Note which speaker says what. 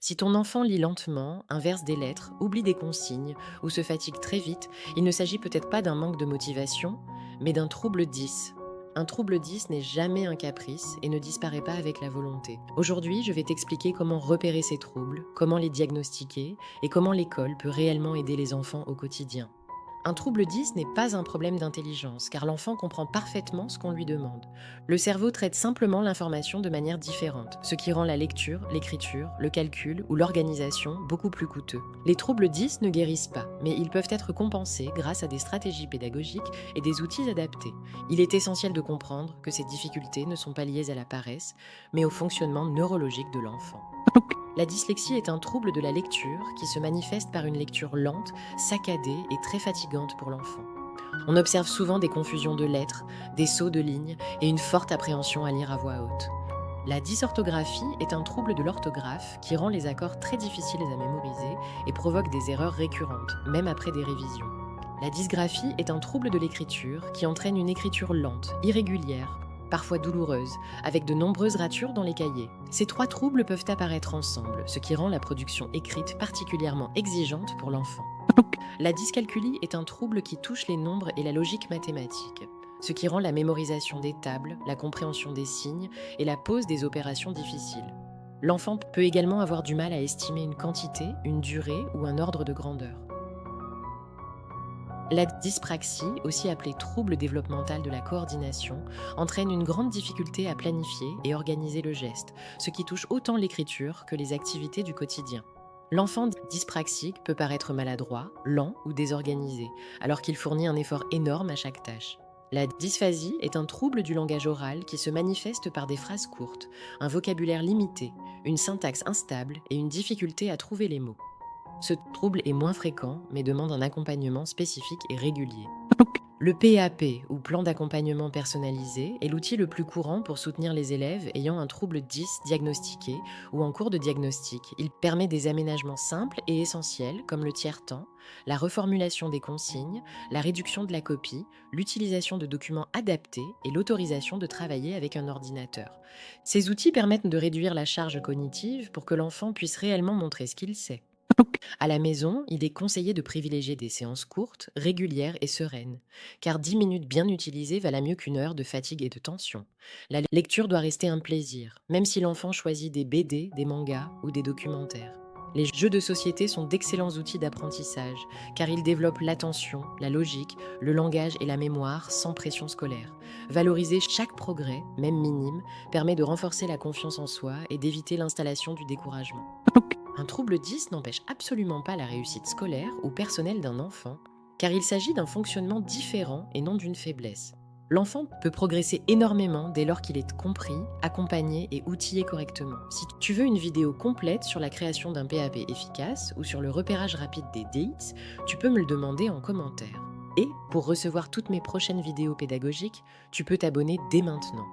Speaker 1: Si ton enfant lit lentement, inverse des lettres, oublie des consignes ou se fatigue très vite, il ne s'agit peut-être pas d'un manque de motivation, mais d'un trouble 10. Un trouble 10 n'est jamais un caprice et ne disparaît pas avec la volonté. Aujourd'hui, je vais t'expliquer comment repérer ces troubles, comment les diagnostiquer et comment l'école peut réellement aider les enfants au quotidien. Un trouble 10 n'est pas un problème d'intelligence, car l'enfant comprend parfaitement ce qu'on lui demande. Le cerveau traite simplement l'information de manière différente, ce qui rend la lecture, l'écriture, le calcul ou l'organisation beaucoup plus coûteux. Les troubles 10 ne guérissent pas, mais ils peuvent être compensés grâce à des stratégies pédagogiques et des outils adaptés. Il est essentiel de comprendre que ces difficultés ne sont pas liées à la paresse, mais au fonctionnement neurologique de l'enfant. La dyslexie est un trouble de la lecture qui se manifeste par une lecture lente, saccadée et très fatigante pour l'enfant. On observe souvent des confusions de lettres, des sauts de lignes et une forte appréhension à lire à voix haute. La dysorthographie est un trouble de l'orthographe qui rend les accords très difficiles à mémoriser et provoque des erreurs récurrentes, même après des révisions. La dysgraphie est un trouble de l'écriture qui entraîne une écriture lente, irrégulière, parfois douloureuse, avec de nombreuses ratures dans les cahiers. Ces trois troubles peuvent apparaître ensemble, ce qui rend la production écrite particulièrement exigeante pour l'enfant. La dyscalculie est un trouble qui touche les nombres et la logique mathématique, ce qui rend la mémorisation des tables, la compréhension des signes et la pose des opérations difficiles. L'enfant peut également avoir du mal à estimer une quantité, une durée ou un ordre de grandeur. La dyspraxie, aussi appelée trouble développemental de la coordination, entraîne une grande difficulté à planifier et organiser le geste, ce qui touche autant l'écriture que les activités du quotidien. L'enfant dyspraxique peut paraître maladroit, lent ou désorganisé, alors qu'il fournit un effort énorme à chaque tâche. La dysphasie est un trouble du langage oral qui se manifeste par des phrases courtes, un vocabulaire limité, une syntaxe instable et une difficulté à trouver les mots. Ce trouble est moins fréquent, mais demande un accompagnement spécifique et régulier. Le PAP, ou plan d'accompagnement personnalisé, est l'outil le plus courant pour soutenir les élèves ayant un trouble 10 diagnostiqué ou en cours de diagnostic. Il permet des aménagements simples et essentiels comme le tiers-temps, la reformulation des consignes, la réduction de la copie, l'utilisation de documents adaptés et l'autorisation de travailler avec un ordinateur. Ces outils permettent de réduire la charge cognitive pour que l'enfant puisse réellement montrer ce qu'il sait. À la maison, il est conseillé de privilégier des séances courtes, régulières et sereines, car 10 minutes bien utilisées valent mieux qu'une heure de fatigue et de tension. La lecture doit rester un plaisir, même si l'enfant choisit des BD, des mangas ou des documentaires. Les jeux de société sont d'excellents outils d'apprentissage, car ils développent l'attention, la logique, le langage et la mémoire sans pression scolaire. Valoriser chaque progrès, même minime, permet de renforcer la confiance en soi et d'éviter l'installation du découragement. Un trouble 10 n'empêche absolument pas la réussite scolaire ou personnelle d'un enfant, car il s'agit d'un fonctionnement différent et non d'une faiblesse. L'enfant peut progresser énormément dès lors qu'il est compris, accompagné et outillé correctement. Si tu veux une vidéo complète sur la création d'un PAP efficace ou sur le repérage rapide des DITS, tu peux me le demander en commentaire. Et pour recevoir toutes mes prochaines vidéos pédagogiques, tu peux t'abonner dès maintenant.